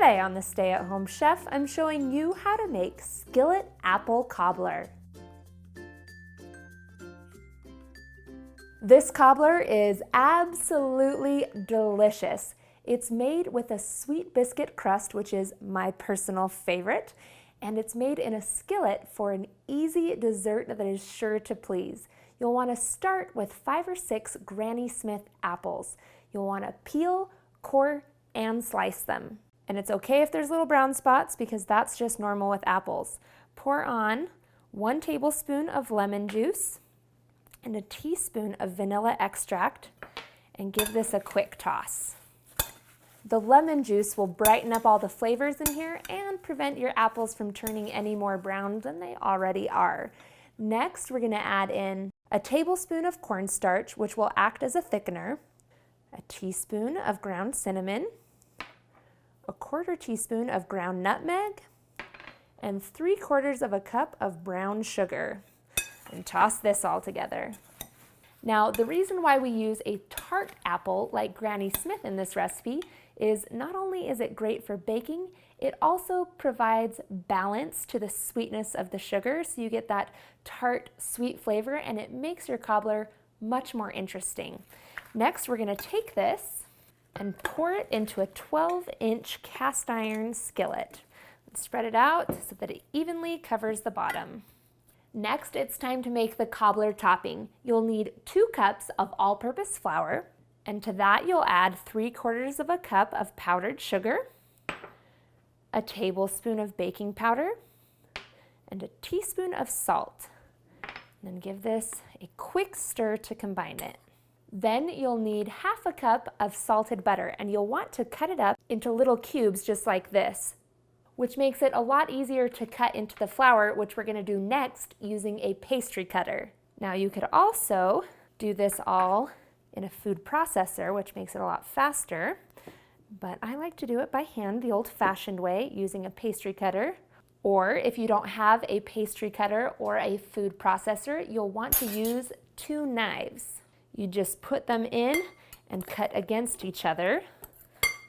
Today on the Stay at Home Chef, I'm showing you how to make Skillet Apple Cobbler. This cobbler is absolutely delicious. It's made with a sweet biscuit crust, which is my personal favorite, and it's made in a skillet for an easy dessert that is sure to please. You'll want to start with 5 or 6 Granny Smith apples. You'll want to peel, core, and slice them. And it's okay if there's little brown spots because that's just normal with apples. Pour on 1 tablespoon of lemon juice and a teaspoon of vanilla extract and give this a quick toss. The lemon juice will brighten up all the flavors in here and prevent your apples from turning any more brown than they already are. Next, we're going to add in a tablespoon of cornstarch, which will act as a thickener, a teaspoon of ground cinnamon, a 1/4 teaspoon of ground nutmeg, and 3/4 of a cup of brown sugar. And toss this all together. Now, the reason why we use a tart apple like Granny Smith in this recipe is not only is it great for baking, it also provides balance to the sweetness of the sugar, so you get that tart sweet flavor and it makes your cobbler much more interesting. Next, we're going to take this and pour it into a 12-inch cast iron skillet. Spread it out so that it evenly covers the bottom. Next, it's time to make the cobbler topping. You'll need 2 cups of all-purpose flour, and to that you'll add 3/4 of a cup of powdered sugar, a tablespoon of baking powder, and a teaspoon of salt. And then give this a quick stir to combine it. Then you'll need 1/2 cup of salted butter, and you'll want to cut it up into little cubes just like this, which makes it a lot easier to cut into the flour, which we're going to do next using a pastry cutter. Now you could also do this all in a food processor, which makes it a lot faster, but I like to do it by hand the old-fashioned way using a pastry cutter. Or if you don't have a pastry cutter or a food processor, you'll want to use 2 knives. You just put them in and cut against each other,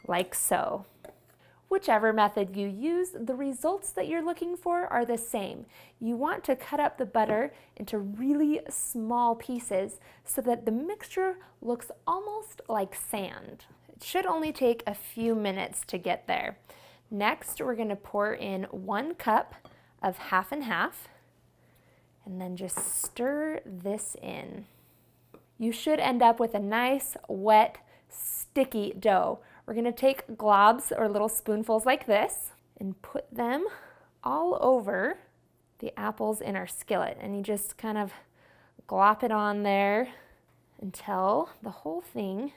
like so. Whichever method you use, the results that you're looking for are the same. You want to cut up the butter into really small pieces so that the mixture looks almost like sand. It should only take a few minutes to get there. Next, we're going to pour in 1 cup of 1/2 and 1/2, and then just stir this in. You should end up with a nice, wet, sticky dough. We're going to take globs or little spoonfuls like this and put them all over the apples in our skillet. And you just kind of glop it on there until the whole thing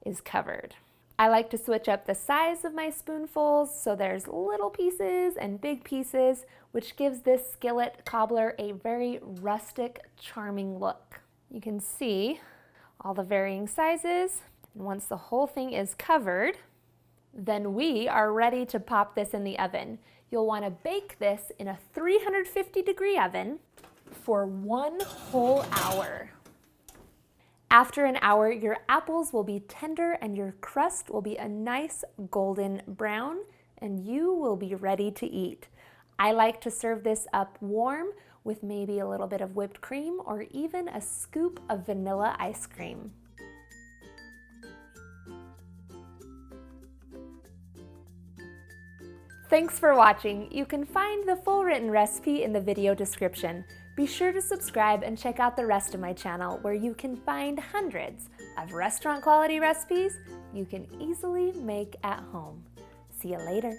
is covered. I like to switch up the size of my spoonfuls, so there's little pieces and big pieces, which gives this skillet cobbler a very rustic, charming look. You can see all the varying sizes. And once the whole thing is covered, then we are ready to pop this in the oven. You'll want to bake this in a 350-degree oven for 1 whole hour. After an hour, your apples will be tender and your crust will be a nice golden brown, and you will be ready to eat. I like to serve this up warm with maybe a little bit of whipped cream or even a scoop of vanilla ice cream. Thanks for watching. You can find the full written recipe in the video description. Be sure to subscribe and check out the rest of my channel where you can find hundreds of restaurant quality recipes you can easily make at home. See you later.